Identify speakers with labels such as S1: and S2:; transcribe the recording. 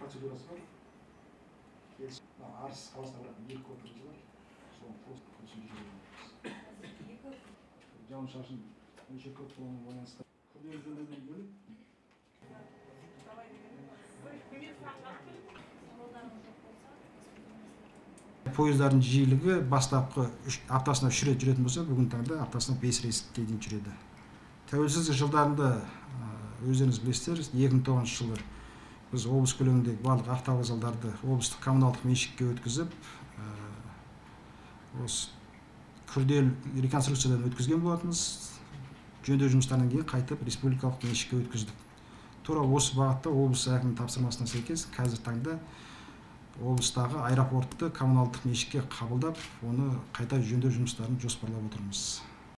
S1: процедурасы бар. Арыс қаласына баратын 2 көпіріміз бар. Соны просто құрылысын жүргіземіз. Жауын шашын өте көп болуына байланысты күрделі жөндеуден бөлек пойыздардың жиілігі бастапқы аптасына 3 рет жүретін болса, бүгін таңда аптасына 5 рейске дейін жүреді. Тәуелсіздік жылдарында өздеріңіз білесіздер, 2009 жылы біз облыс көлеміндегі барлық автовокзалдарды облыстық коммуналдық меншікке өткізіп, осы күрделі реконструкциядан өткізген болатынбыз. Жөндеу жұмыстарынан кейін қайтып республикалық меншікке өткіздік. Тура осы бағытта облыс әкімінің тапсырмасына сәйкес қазір таңда облыстағы аэропортты коммуналдық меншікке қабылдап, оны қайта жөндеу жұмыстарын жоспарлап отырмыз.